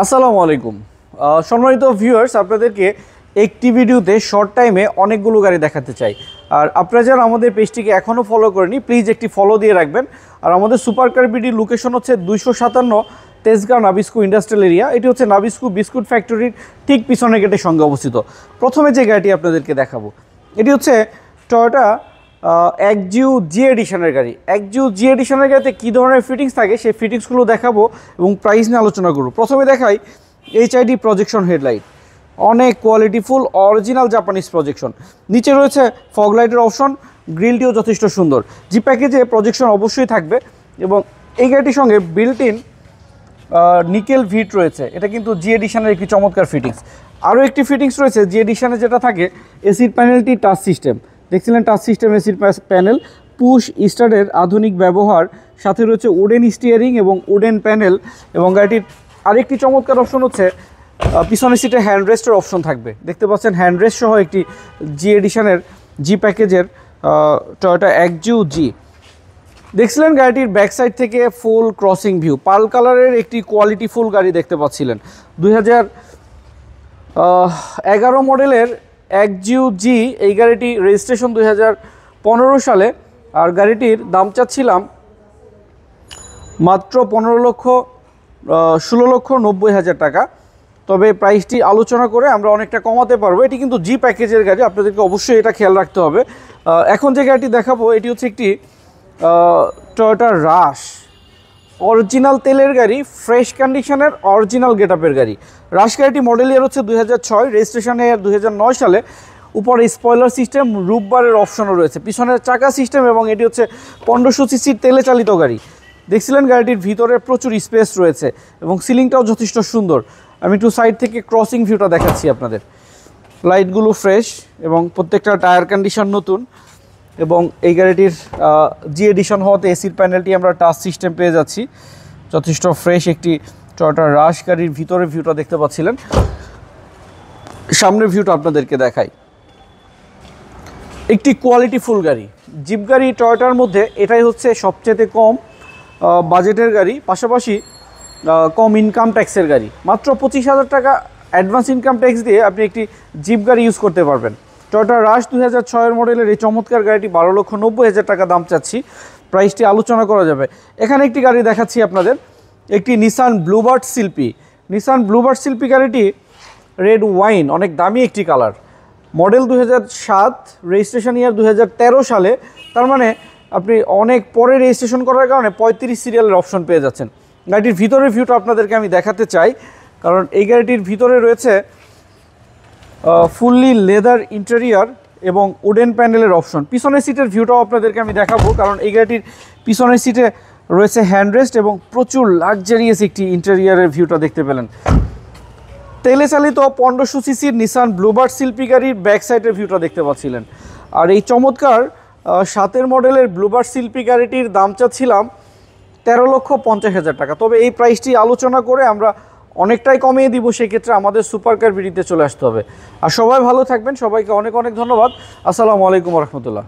আসসালামু আলাইকুম সম্মানিত ভিউয়ার্স, আপনাদেরকে একটি ভিডিওতে শর্ট টাইমে অনেকগুলো গাড়ি দেখাতে চাই। আর আপনারা যারা আমাদের পেজটিকে এখনও ফলো করেনি, প্লিজ একটি ফলো দিয়ে রাখবেন। আর আমাদের সুপার কার বিডির লোকেশন হচ্ছে 257 তেজগাঁও নাবিস্কো ইন্ডাস্ট্রিয়াল এরিয়া। এটি হচ্ছে নাবিস্কো বিস্কুট ফ্যাক্টরির ঠিক পিছনের গেটের সঙ্গে অবস্থিত। প্রথমে যে গাড়িটি আপনাদেরকে দেখাবো, এটি হচ্ছে টয়োটা এক্সজিউ জি এডিশনের গাড়ি। এক্সজিউ জি এডিশনের গাড়িতে কী ধরনের ফিটিংস থাকে সেই ফিটিংসগুলো দেখাবো এবং প্রাইস নিয়ে আলোচনা করব। প্রথমে দেখাই এইচআইডি প্রজেকশন হেডলাইট, অনেক কোয়ালিটিফুল অরিজিনাল জাপানিজ প্রজেকশন। নিচে রয়েছে ফগ লাইটের অপশন, গ্রিলটিও যথেষ্ট সুন্দর। জি প্যাকেজে প্রজেকশন অবশ্যই থাকবে এবং এই গাড়িটির সঙ্গে বিল্ট ইন নিকেল ভিট রয়েছে। এটা কিন্তু জি এডিশনের একটি চমৎকার ফিটিংস। আরও একটি ফিটিংস রয়েছে জি এডিশনে, যেটা থাকে এসির প্যানেলটি টাচ সিস্টেম। দেখছিলেন টাচ সিস্টেম এসির প্যানেল, পুশ স্টার্টের আধুনিক ব্যবহার, সাথে রয়েছে উডেন স্টিয়ারিং এবং উডেন প্যানেল। এবং গাড়িটির আরেকটি চমৎকার অপশন হচ্ছে পিছনের সিটে হ্যান্ডরেস্টের অপশন থাকবে। দেখতে পাচ্ছেন হ্যান্ডরেস্ট সহ একটি জি এডিশনের জি প্যাকেজের টয়োটা এক্সজিউ জি। দেখছিলেন গাড়িটির ব্যাক সাইড থেকে ফুল ক্রসিং ভিউ, পার্ল কালারের একটি কোয়ালিটি ফুল গাড়ি দেখতে পাচ্ছিলেন। 2011 মডেলের এক্সজিউ জি। এই গাড়িটি রেজিস্ট্রেশন 2015 সালে। আর গাড়িটির দাম চাচ্ছিলাম মাত্র 16,90,000 টাকা। তবে প্রাইসটি আলোচনা করে আমরা অনেকটা কমাতে পারবো। এটি কিন্তু জি প্যাকেজের গাড়ি, আপনাদেরকে অবশ্যই এটা খেয়াল রাখতে হবে। এখন যে গাড়িটি দেখাবো, এটি হচ্ছে একটি টয়োটা রাশ, অরিজিনাল তেলের গাড়ি, ফ্রেশ কন্ডিশনের অরিজিনাল গেটআপের গাড়ি। রাশ গাড়িটি মডেল ইয়ার হচ্ছে 2006, রেজিস্ট্রেশন ইয়ার 2009 সালে। উপরে স্পয়লার সিস্টেম, রুফবারের অপশনও রয়েছে, পিছনের চাকা সিস্টেম এবং এটি হচ্ছে 1500 সিসির তেলে চালিত গাড়ি। দেখছিলেন গাড়িটির ভিতরে প্রচুর স্পেস রয়েছে এবং সিলিংটাও যথেষ্ট সুন্দর। আমি একটু সাইড থেকে ক্রসিং ভিউটা দেখাচ্ছি আপনাদের। লাইটগুলো ফ্রেশ এবং প্রত্যেকটা টায়ার কন্ডিশন নতুন। এবং এই গাড়িটির জি এডিশন হওয়াতে এসির প্যানেলটি আমরা টাচ সিস্টেম পেয়ে যাচ্ছি। যথেষ্ট ফ্রেশ একটি টয়োটা রাশ গাড়ির ভিতরের ভিউটা দেখতে পাচ্ছিলেন। সামনের ভিউটা আপনাদেরকে দেখাই। একটি কোয়ালিটি ফুল গাড়ি, জিপ গাড়ি টয়োটার মধ্যে এটাই হচ্ছে সবচেয়ে কম বাজেটের গাড়ি, পাশাপাশি কম ইনকাম ট্যাক্সের গাড়ি। মাত্র 25,000 টাকা অ্যাডভান্স ইনকাম ট্যাক্স দিয়ে আপনি একটি জিপ গাড়ি ইউজ করতে পারবেন। টয়োটা রাশ 2006 মডেলের এই চমৎকার গাড়িটি 12,90,000 টাকা দাম চাচ্ছি। প্রাইসটি আলোচনা করা যাবে। এখানে একটি গাড়ি দেখাচ্ছি আপনাদের, একটি নিসান ব্লুবার্ড শিল্পী। নিসান ব্লুবার্ড শিল্পী গাড়িটি রেড ওয়াইন, অনেক দামি একটি কালার। মডেল 2007, রেজিস্ট্রেশন ইয়ার 2013 সালে। তার মানে আপনি অনেক পরে রেজিস্ট্রেশন করার কারণে 35 সিরিয়ালের অপশন পেয়ে যাচ্ছেন। গাড়িটির ভিতরের ভিউটা আপনাদেরকে আমি দেখাতে চাই, কারণ এই গাড়িটির ভিতরে রয়েছে ফুললি লেদার ইন্টেরিয়ার এবং উডেন প্যানেলের অপশন। পিছনের সিটের ভিউটাও আপনাদেরকে আমি দেখাবো, কারণ এই গাড়িটির পিছনের সিটে রয়েছে হ্যান্ডরেস্ট এবং প্রচুর লাক্সারিয়াস একটি ইন্টেরিয়ারের ভিউটা দেখতে পেলেন। তেলে চালিত 1500 সিসির নিসান ব্লুবার্ড শিল্পী গাড়ির ব্যাক সাইডের ভিউটা দেখতে পাচ্ছিলেন। আর এই চমৎকার 7 মডেলের ব্লুবার্ড শিল্পী গাড়িটির দাম চাচ্ছিলাম 13,50,000 টাকা। তবে এই প্রাইসটি আলোচনা করে আমরা অনেকটাই কমিয়ে দিব, সেক্ষেত্রে আমাদের সুপার কার বিডিতে চলে আসতে হবে। আর সবাই ভালো থাকবেন, সবাইকে অনেক অনেক ধন্যবাদ। আসসালামু আলাইকুম রহমতুল্লাহ।